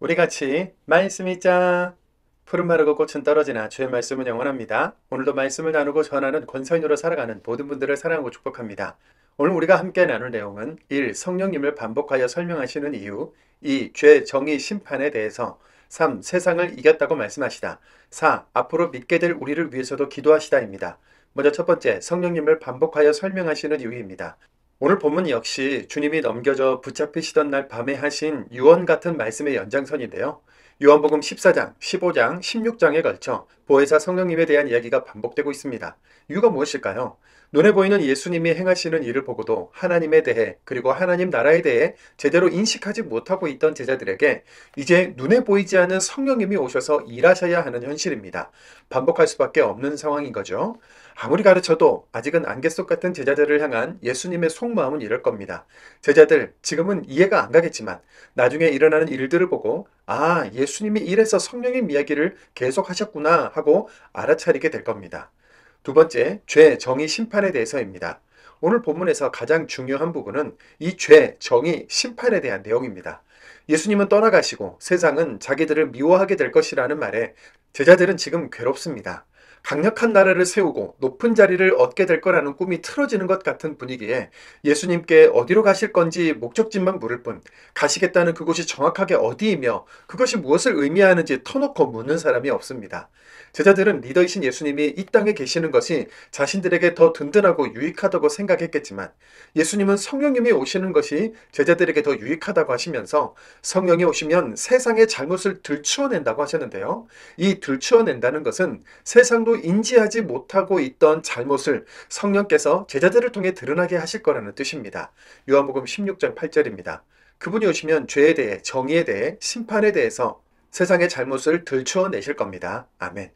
우리 같이 말씀 읽자. 푸른 마르고 꽃은 떨어지나 주의 말씀은 영원합니다. 오늘도 말씀을 나누고 전하는 권선으로 살아가는 모든 분들을 사랑하고 축복합니다. 오늘 우리가 함께 나눌 내용은 1. 성령님을 반복하여 설명하시는 이유, 2. 죄, 정의, 심판에 대해서, 3. 세상을 이겼다고 말씀하시다, 4. 앞으로 믿게 될 우리를 위해서도 기도하시다입니다. 먼저 첫 번째, 성령님을 반복하여 설명하시는 이유입니다. 오늘 본문 역시 주님이 넘겨져 붙잡히시던 날 밤에 하신 유언 같은 말씀의 연장선인데요. 요한복음 14장, 15장, 16장에 걸쳐 보혜사 성령님에 대한 이야기가 반복되고 있습니다. 이유가 무엇일까요? 눈에 보이는 예수님이 행하시는 일을 보고도 하나님에 대해 그리고 하나님 나라에 대해 제대로 인식하지 못하고 있던 제자들에게 이제 눈에 보이지 않는 성령님이 오셔서 일하셔야 하는 현실입니다. 반복할 수밖에 없는 상황인 거죠. 아무리 가르쳐도 아직은 안개 속 같은 제자들을 향한 예수님의 속마음은 이럴 겁니다. 제자들, 지금은 이해가 안 가겠지만 나중에 일어나는 일들을 보고 아, 예수님이 이래서 성령님 이야기를 계속 하셨구나 하고 알아차리게 될 겁니다. 두 번째, 죄, 정의, 심판에 대해서입니다. 오늘 본문에서 가장 중요한 부분은 이 죄, 정의, 심판에 대한 내용입니다. 예수님은 떠나가시고 세상은 자기들을 미워하게 될 것이라는 말에 제자들은 지금 괴롭습니다. 강력한 나라를 세우고 높은 자리를 얻게 될 거라는 꿈이 틀어지는 것 같은 분위기에 예수님께 어디로 가실 건지 목적지만 물을 뿐 가시겠다는 그곳이 정확하게 어디이며 그것이 무엇을 의미하는지 터놓고 묻는 사람이 없습니다. 제자들은 리더이신 예수님이 이 땅에 계시는 것이 자신들에게 더 든든하고 유익하다고 생각했겠지만 예수님은 성령님이 오시는 것이 제자들에게 더 유익하다고 하시면서 성령이 오시면 세상의 잘못을 들추어낸다고 하셨는데요. 이 들추어낸다는 것은 세상도 인지하지 못하고 있던 잘못을 성령께서 제자들을 통해 드러나게 하실 거라는 뜻입니다. 요한복음 16장 8절입니다. 그분이 오시면 죄에 대해, 정의에 대해, 심판에 대해서 세상의 잘못을 들추어내실 겁니다. 아멘.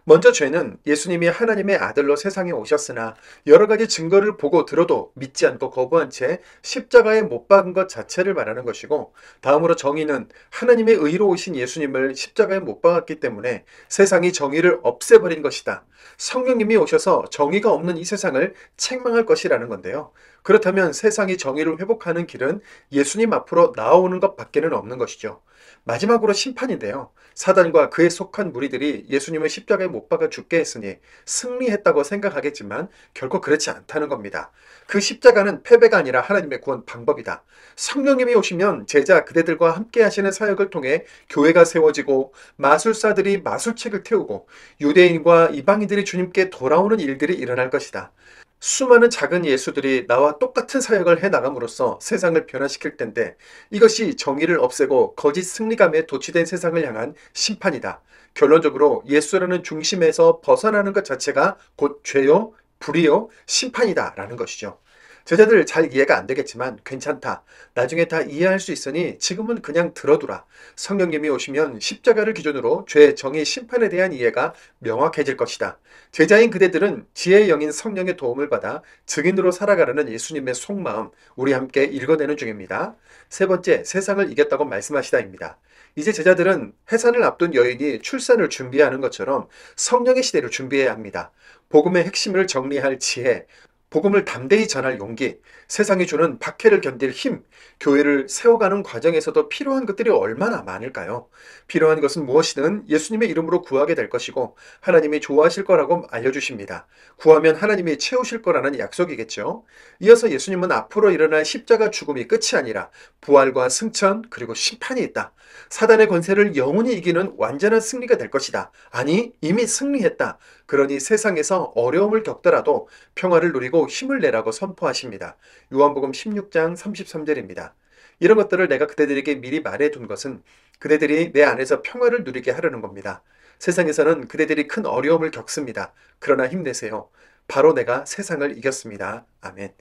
먼저 죄는 예수님이 하나님의 아들로 세상에 오셨으나 여러 가지 증거를 보고 들어도 믿지 않고 거부한 채 십자가에 못 박은 것 자체를 말하는 것이고, 다음으로 정의는 하나님의 의로 오신 예수님을 십자가에 못 박았기 때문에 세상이 정의를 없애버린 것이다. 성령님이 오셔서 정의가 없는 이 세상을 책망할 것이라는 건데요. 그렇다면 세상이 정의를 회복하는 길은 예수님 앞으로 나아오는 것밖에는 없는 것이죠. 마지막으로 심판인데요. 사단과 그에 속한 무리들이 예수님을 십자가에 못 박아 죽게 했으니 승리했다고 생각하겠지만 결코 그렇지 않다는 겁니다. 그 십자가는 패배가 아니라 하나님의 구원 방법이다. 성령님이 오시면 제자 그대들과 함께 하시는 사역을 통해 교회가 세워지고 마술사들이 마술책을 태우고 유대인과 이방인들이 주님께 돌아오는 일들이 일어날 것이다. 수많은 작은 예수들이 나와 똑같은 사역을 해나감으로써 세상을 변화시킬 텐데 이것이 정의를 없애고 거짓 승리감에 도취된 세상을 향한 심판이다. 결론적으로 예수라는 중심에서 벗어나는 것 자체가 곧 죄요, 불의요, 심판이다 라는 것이죠. 제자들 잘 이해가 안 되겠지만 괜찮다. 나중에 다 이해할 수 있으니 지금은 그냥 들어두라. 성령님이 오시면 십자가를 기준으로 죄, 정의, 심판에 대한 이해가 명확해질 것이다. 제자인 그대들은 지혜의 영인 성령의 도움을 받아 증인으로 살아가려는 예수님의 속마음 우리 함께 읽어내는 중입니다. 세 번째, 세상을 이겼다고 말씀하시다입니다. 이제 제자들은 해산을 앞둔 여인이 출산을 준비하는 것처럼 성령의 시대를 준비해야 합니다. 복음의 핵심을 정리할 지혜, 복음을 담대히 전할 용기, 세상이 주는 박해를 견딜 힘, 교회를 세워가는 과정에서도 필요한 것들이 얼마나 많을까요? 필요한 것은 무엇이든 예수님의 이름으로 구하게 될 것이고 하나님이 좋아하실 거라고 알려주십니다. 구하면 하나님이 채우실 거라는 약속이겠죠. 이어서 예수님은 앞으로 일어날 십자가 죽음이 끝이 아니라 부활과 승천 그리고 심판이 있다. 사단의 권세를 영원히 이기는 완전한 승리가 될 것이다. 아니, 이미 승리했다. 그러니 세상에서 어려움을 겪더라도 평화를 누리고 힘을 내라고 선포하십니다. 요한복음 16장 33절입니다. 이런 것들을 내가 그대들에게 미리 말해둔 것은 그대들이 내 안에서 평화를 누리게 하려는 겁니다. 세상에서는 그대들이 큰 어려움을 겪습니다. 그러나 힘내세요. 바로 내가 세상을 이겼습니다. 아멘.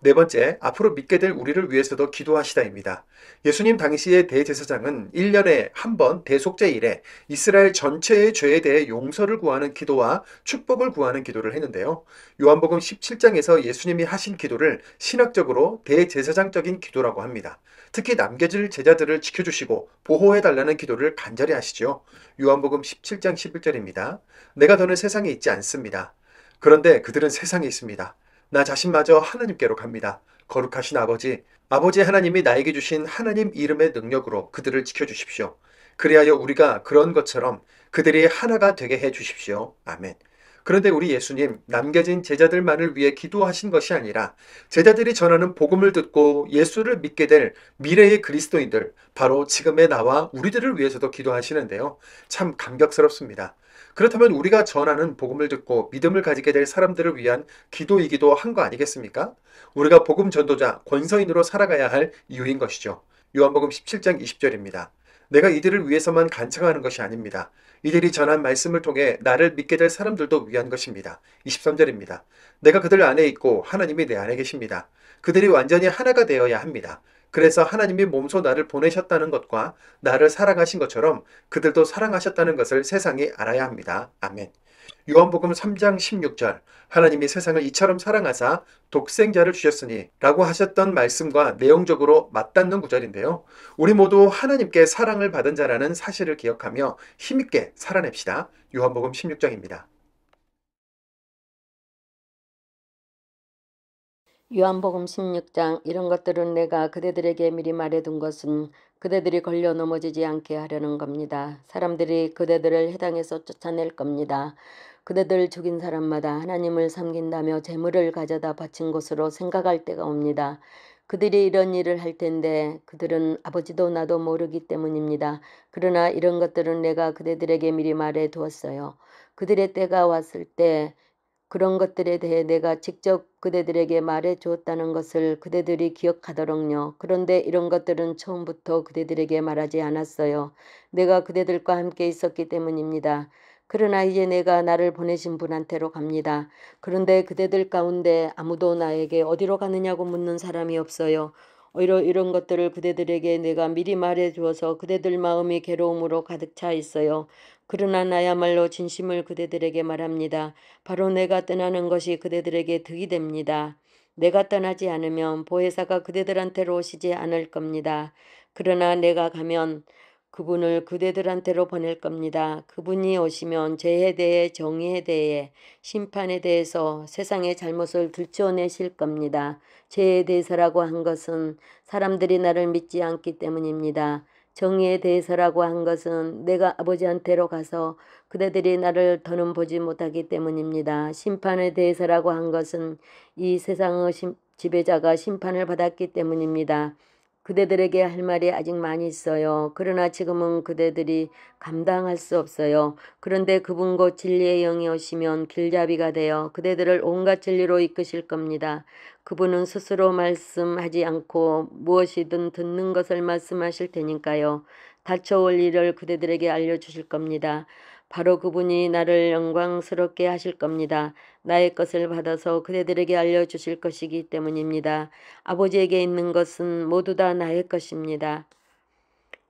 네 번째, 앞으로 믿게 될 우리를 위해서도 기도하시다입니다. 예수님 당시의 대제사장은 1년에 한 번 대속죄 이래 이스라엘 전체의 죄에 대해 용서를 구하는 기도와 축복을 구하는 기도를 했는데요. 요한복음 17장에서 예수님이 하신 기도를 신학적으로 대제사장적인 기도라고 합니다. 특히 남겨질 제자들을 지켜주시고 보호해달라는 기도를 간절히 하시죠. 요한복음 17장 11절입니다. 내가 더는 세상에 있지 않습니다. 그런데 그들은 세상에 있습니다. 나 자신마저 하나님께로 갑니다. 거룩하신 아버지, 아버지 하나님이 나에게 주신 하나님 이름의 능력으로 그들을 지켜주십시오. 그리하여 우리가 그런 것처럼 그들이 하나가 되게 해 주십시오. 아멘. 그런데 우리 예수님, 남겨진 제자들만을 위해 기도하신 것이 아니라 제자들이 전하는 복음을 듣고 예수를 믿게 될 미래의 그리스도인들, 바로 지금의 나와 우리들을 위해서도 기도하시는데요. 참 감격스럽습니다. 그렇다면 우리가 전하는 복음을 듣고 믿음을 가지게 될 사람들을 위한 기도이기도 한 거 아니겠습니까? 우리가 복음 전도자, 권서인으로 살아가야 할 이유인 것이죠. 요한복음 17장 20절입니다. 내가 이들을 위해서만 간청하는 것이 아닙니다. 이들이 전한 말씀을 통해 나를 믿게 될 사람들도 위한 것입니다. 23절입니다. 내가 그들 안에 있고 하나님이 내 안에 계십니다. 그들이 완전히 하나가 되어야 합니다. 그래서 하나님이 몸소 나를 보내셨다는 것과 나를 사랑하신 것처럼 그들도 사랑하셨다는 것을 세상이 알아야 합니다. 아멘. 요한복음 3장 16절 하나님이 세상을 이처럼 사랑하사 독생자를 주셨으니 라고 하셨던 말씀과 내용적으로 맞닿는 구절인데요. 우리 모두 하나님께 사랑을 받은 자라는 사실을 기억하며 힘있게 살아냅시다. 요한복음 16장입니다. 요한복음 16장 이런 것들은 내가 그대들에게 미리 말해둔 것은 그대들이 걸려 넘어지지 않게 하려는 겁니다. 사람들이 그대들을 해당에서 쫓아낼 겁니다. 그대들 죽인 사람마다 하나님을 섬긴다며 재물을 가져다 바친 것으로 생각할 때가 옵니다. 그들이 이런 일을 할 텐데 그들은 아버지도 나도 모르기 때문입니다. 그러나 이런 것들은 내가 그대들에게 미리 말해 두었어요. 그들의 때가 왔을 때 그런 것들에 대해 내가 직접 그대들에게 말해 주었다는 것을 그대들이 기억하도록요. 그런데 이런 것들은 처음부터 그대들에게 말하지 않았어요. 내가 그대들과 함께 있었기 때문입니다. 그러나 이제 내가 나를 보내신 분한테로 갑니다. 그런데 그대들 가운데 아무도 나에게 어디로 가느냐고 묻는 사람이 없어요. 오히려 이런 것들을 그대들에게 내가 미리 말해 주어서 그대들 마음이 괴로움으로 가득 차 있어요. 그러나 나야말로 진심을 그대들에게 말합니다. 바로 내가 떠나는 것이 그대들에게 득이 됩니다. 내가 떠나지 않으면 보혜사가 그대들한테로 오시지 않을 겁니다. 그러나 내가 가면 그분을 그대들한테로 보낼 겁니다. 그분이 오시면 죄에 대해, 정의에 대해, 심판에 대해서 세상의 잘못을 들춰내실 겁니다. 죄에 대해서라고 한 것은 사람들이 나를 믿지 않기 때문입니다. 정의에 대해서라고 한 것은 내가 아버지한테로 가서 그대들이 나를 더는 보지 못하기 때문입니다. 심판에 대해서라고 한 것은 이 세상의 지배자가 심판을 받았기 때문입니다. 그대들에게 할 말이 아직 많이 있어요. 그러나 지금은 그대들이 감당할 수 없어요. 그런데 그분 곧 진리의 영이 오시면 길잡이가 되어 그대들을 온갖 진리로 이끄실 겁니다. 그분은 스스로 말씀하지 않고 무엇이든 듣는 것을 말씀하실 테니까요. 닥쳐올 일을 그대들에게 알려주실 겁니다. 바로 그분이 나를 영광스럽게 하실 겁니다. 나의 것을 받아서 그대들에게 알려주실 것이기 때문입니다. 아버지에게 있는 것은 모두 다 나의 것입니다.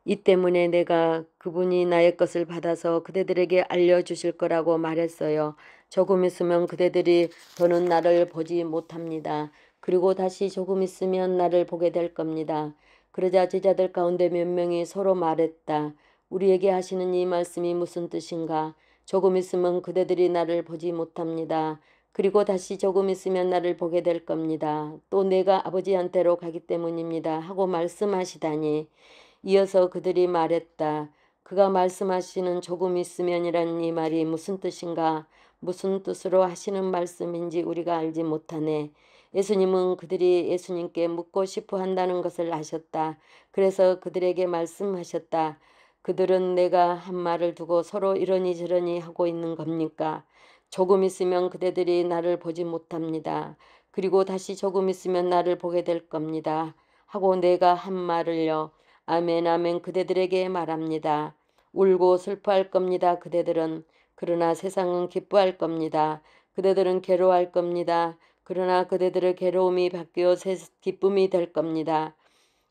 이 때문에 내가 그분이 나의 것을 받아서 그대들에게 알려주실 거라고 말했어요. 조금 있으면 그대들이 더는 나를 보지 못합니다. 그리고 다시 조금 있으면 나를 보게 될 겁니다. 그러자 제자들 가운데 몇 명이 서로 말했다. 우리에게 하시는 이 말씀이 무슨 뜻인가? 조금 있으면 그대들이 나를 보지 못합니다. 그리고 다시 조금 있으면 나를 보게 될 겁니다. 또 내가 아버지한테로 가기 때문입니다. 하고 말씀하시다니. 이어서 그들이 말했다. 그가 말씀하시는 조금 있으면이란 이 말이 무슨 뜻인가? 무슨 뜻으로 하시는 말씀인지 우리가 알지 못하네. 예수님은 그들이 예수님께 묻고 싶어 한다는 것을 아셨다. 그래서 그들에게 말씀하셨다. 그들은 내가 한 말을 두고 서로 이러니 저러니 하고 있는 겁니까? 조금 있으면 그대들이 나를 보지 못합니다. 그리고 다시 조금 있으면 나를 보게 될 겁니다. 하고 내가 한 말을요. 아멘 아멘 그대들에게 말합니다. 울고 슬퍼할 겁니다. 그대들은. 그러나 세상은 기뻐할 겁니다. 그대들은 괴로워할 겁니다. 그러나 그대들의 괴로움이 바뀌어 기쁨이 될 겁니다.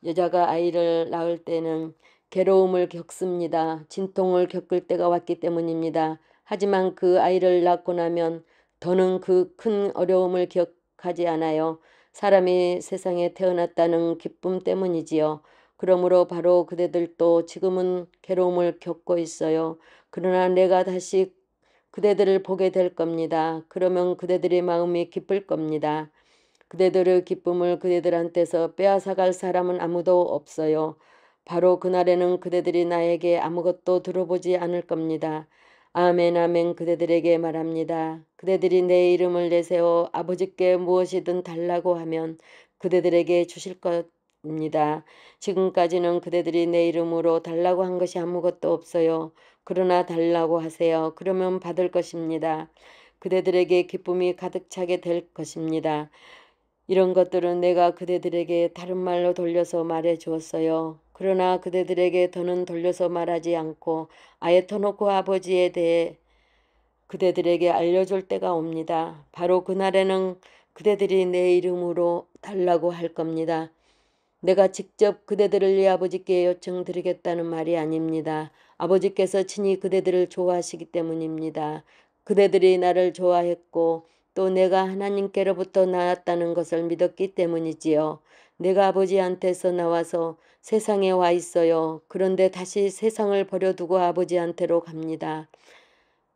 여자가 아이를 낳을 때는 괴로움을 겪습니다. 진통을 겪을 때가 왔기 때문입니다. 하지만 그 아이를 낳고 나면 더는 그 큰 어려움을 기억하지 않아요. 사람이 세상에 태어났다는 기쁨 때문이지요. 그러므로 바로 그대들도 지금은 괴로움을 겪고 있어요. 그러나 내가 다시 그대들을 보게 될 겁니다. 그러면 그대들의 마음이 기쁠 겁니다. 그대들의 기쁨을 그대들한테서 빼앗아갈 사람은 아무도 없어요. 바로 그날에는 그대들이 나에게 아무것도 들어보지 않을 겁니다. 아멘 아멘 그대들에게 말합니다. 그대들이 내 이름을 내세워 아버지께 무엇이든 달라고 하면 그대들에게 주실 겁니다. 지금까지는 그대들이 내 이름으로 달라고 한 것이 아무것도 없어요. 그러나 달라고 하세요. 그러면 받을 것입니다. 그대들에게 기쁨이 가득 차게 될 것입니다. 이런 것들은 내가 그대들에게 다른 말로 돌려서 말해 주었어요. 그러나 그대들에게 더는 돌려서 말하지 않고 아예 터놓고 아버지에 대해 그대들에게 알려줄 때가 옵니다. 바로 그날에는 그대들이 내 이름으로 달라고 할 겁니다. 내가 직접 그대들을 네 아버지께 요청드리겠다는 말이 아닙니다. 아버지께서 친히 그대들을 좋아하시기 때문입니다. 그대들이 나를 좋아했고 또 내가 하나님께로부터 나왔다는 것을 믿었기 때문이지요. 내가 아버지한테서 나와서 세상에 와 있어요. 그런데 다시 세상을 버려두고 아버지한테로 갑니다.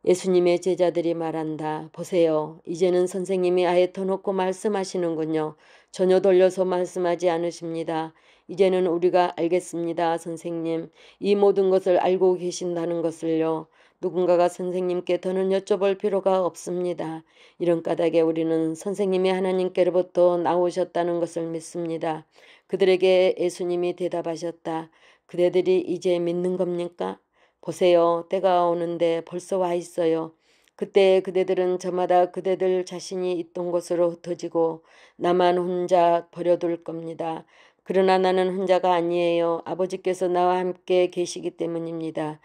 예수님의 제자들이 말한다. 보세요. 이제는 선생님이 아예 터놓고 말씀하시는군요. 전혀 돌려서 말씀하지 않으십니다. 이제는 우리가 알겠습니다. 선생님. 이 모든 것을 알고 계신다는 것을요. 누군가가 선생님께 더는 여쭤볼 필요가 없습니다. 이런 까닭에 우리는 선생님이 하나님께로부터 나오셨다는 것을 믿습니다. 그들에게 예수님이 대답하셨다. 그대들이 이제 믿는 겁니까? 보세요. 때가 오는데 벌써 와 있어요. 그때 그대들은 저마다 그대들 자신이 있던 곳으로 흩어지고 나만 혼자 버려둘 겁니다. 그러나 나는 혼자가 아니에요. 아버지께서 나와 함께 계시기 때문입니다.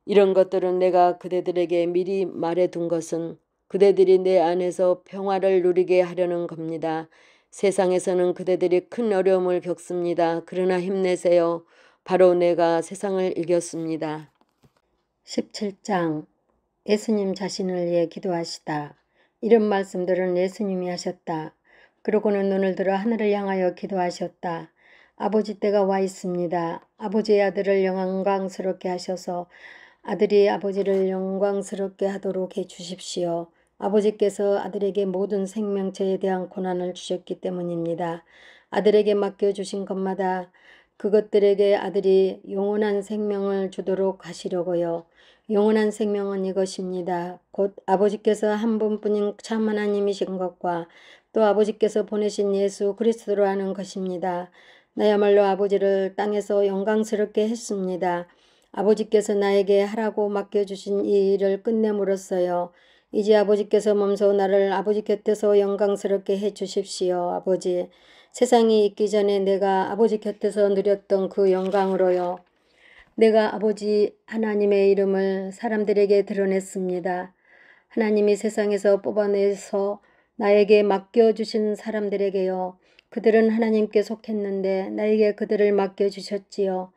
이런 것들은 내가 그대들에게 미리 말해둔 것은 그대들이 내 안에서 평화를 누리게 하려는 겁니다. 세상에서는 그대들이 큰 어려움을 겪습니다. 그러나 힘내세요. 바로 내가 세상을 이겼습니다. 17장 예수님 자신을 위해 기도하시다. 이런 말씀들은 예수님이 하셨다. 그러고는 눈을 들어 하늘을 향하여 기도하셨다. 아버지 때가 와 있습니다. 아버지의 아들을 영광스럽게 하셔서 아들이 아버지를 영광스럽게 하도록 해주십시오. 아버지께서 아들에게 모든 생명체에 대한 고난을 주셨기 때문입니다. 아들에게 맡겨주신 것마다 그것들에게 아들이 영원한 생명을 주도록 하시려고요. 영원한 생명은 이것입니다. 곧 아버지께서 한 분뿐인 참 하나님이신 것과 또 아버지께서 보내신 예수 그리스도로 하는 것입니다. 나야말로 아버지를 땅에서 영광스럽게 했습니다. 아버지께서 나에게 하라고 맡겨주신 이 일을 끝냄으로써요. 이제 아버지께서 몸소 나를 아버지 곁에서 영광스럽게 해주십시오. 아버지, 세상이 있기 전에 내가 아버지 곁에서 누렸던 그 영광으로요. 내가 아버지 하나님의 이름을 사람들에게 드러냈습니다. 하나님이 세상에서 뽑아내서 나에게 맡겨주신 사람들에게요. 그들은 하나님께 속했는데 나에게 그들을 맡겨주셨지요.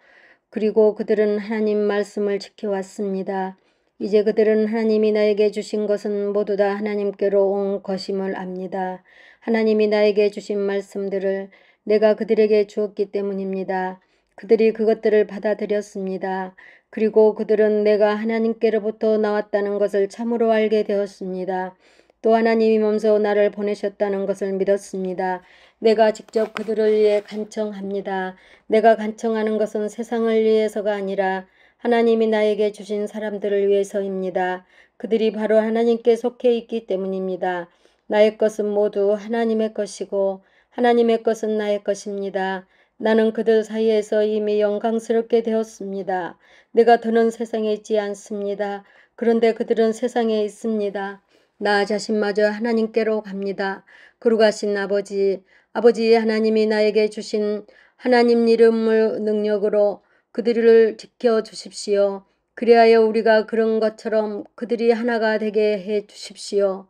그리고 그들은 하나님 말씀을 지켜왔습니다. 이제 그들은 하나님이 나에게 주신 것은 모두 다 하나님께로 온 것임을 압니다. 하나님이 나에게 주신 말씀들을 내가 그들에게 주었기 때문입니다. 그들이 그것들을 받아들였습니다. 그리고 그들은 내가 하나님께로부터 나왔다는 것을 참으로 알게 되었습니다. 또 하나님이 몸소 나를 보내셨다는 것을 믿었습니다. 내가 직접 그들을 위해 간청합니다. 내가 간청하는 것은 세상을 위해서가 아니라 하나님이 나에게 주신 사람들을 위해서입니다. 그들이 바로 하나님께 속해 있기 때문입니다. 나의 것은 모두 하나님의 것이고 하나님의 것은 나의 것입니다. 나는 그들 사이에서 이미 영광스럽게 되었습니다. 내가 더는 세상에 있지 않습니다. 그런데 그들은 세상에 있습니다. 나 자신마저 하나님께로 갑니다. 거룩하신 아버지, 아버지 하나님이 나에게 주신 하나님 이름을 능력으로 그들을 지켜주십시오. 그리하여 우리가 그런 것처럼 그들이 하나가 되게 해 주십시오.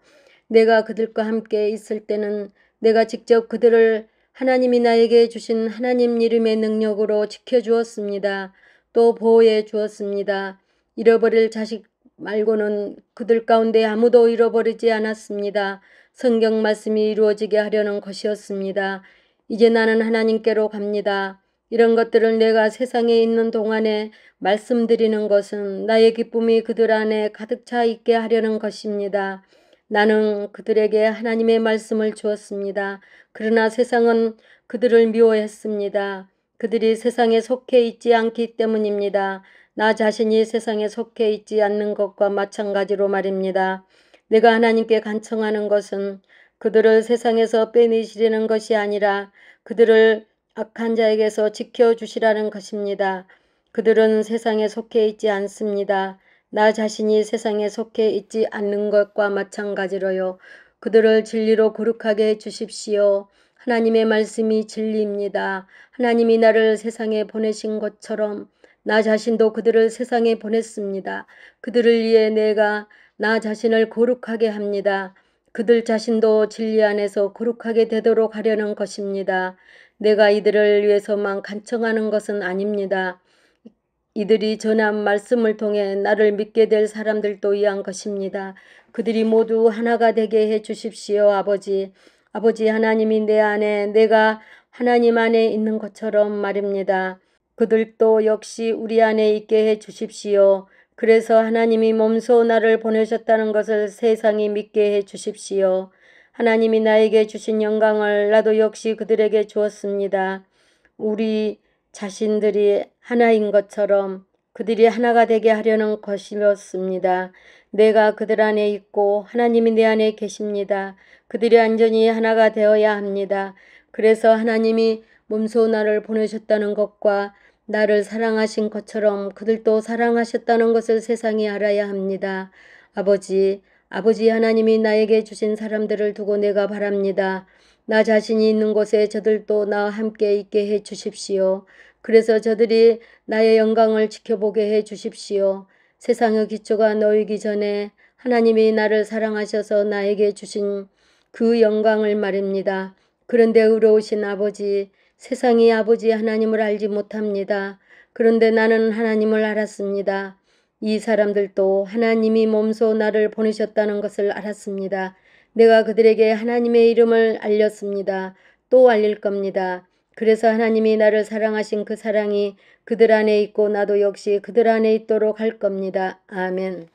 내가 그들과 함께 있을 때는 내가 직접 그들을 하나님이 나에게 주신 하나님 이름의 능력으로 지켜주었습니다. 또 보호해 주었습니다. 잃어버릴 자식 말고는 그들 가운데 아무도 잃어버리지 않았습니다. 성경 말씀이 이루어지게 하려는 것이었습니다. 이제 나는 하나님께로 갑니다. 이런 것들을 내가 세상에 있는 동안에 말씀드리는 것은 나의 기쁨이 그들 안에 가득 차 있게 하려는 것입니다. 나는 그들에게 하나님의 말씀을 주었습니다. 그러나 세상은 그들을 미워했습니다. 그들이 세상에 속해 있지 않기 때문입니다. 나 자신이 세상에 속해 있지 않는 것과 마찬가지로 말입니다. 내가 하나님께 간청하는 것은 그들을 세상에서 빼내시려는 것이 아니라 그들을 악한 자에게서 지켜주시라는 것입니다. 그들은 세상에 속해 있지 않습니다. 나 자신이 세상에 속해 있지 않는 것과 마찬가지로요. 그들을 진리로 거룩하게 해주십시오. 하나님의 말씀이 진리입니다. 하나님이 나를 세상에 보내신 것처럼 나 자신도 그들을 세상에 보냈습니다. 그들을 위해 내가 나 자신을 거룩하게 합니다. 그들 자신도 진리 안에서 거룩하게 되도록 하려는 것입니다. 내가 이들을 위해서만 간청하는 것은 아닙니다. 이들이 전한 말씀을 통해 나를 믿게 될 사람들도 위한 것입니다. 그들이 모두 하나가 되게 해 주십시오, 아버지. 아버지 하나님이 내 안에 내가 하나님 안에 있는 것처럼 말입니다. 그들도 역시 우리 안에 있게 해 주십시오. 그래서 하나님이 몸소 나를 보내셨다는 것을 세상이 믿게 해 주십시오. 하나님이 나에게 주신 영광을 나도 역시 그들에게 주었습니다. 우리 자신들이 하나인 것처럼 그들이 하나가 되게 하려는 것이었습니다. 내가 그들 안에 있고 하나님이 내 안에 계십니다. 그들이 완전히 하나가 되어야 합니다. 그래서 하나님이 몸소 나를 보내셨다는 것과 나를 사랑하신 것처럼 그들도 사랑하셨다는 것을 세상이 알아야 합니다. 아버지 하나님이 나에게 주신 사람들을 두고 내가 바랍니다. 나 자신이 있는 곳에 저들도 나와 함께 있게 해 주십시오. 그래서 저들이 나의 영광을 지켜보게 해 주십시오. 세상의 기초가 놓이기 전에 하나님이 나를 사랑하셔서 나에게 주신 그 영광을 말입니다. 그런데 의로우신 아버지, 세상이 아버지 하나님을 알지 못합니다. 그런데 나는 하나님을 알았습니다. 이 사람들도 하나님이 몸소 나를 보내셨다는 것을 알았습니다. 내가 그들에게 하나님의 이름을 알렸습니다. 또 알릴 겁니다. 그래서 하나님이 나를 사랑하신 그 사랑이 그들 안에 있고 나도 역시 그들 안에 있도록 할 겁니다. 아멘.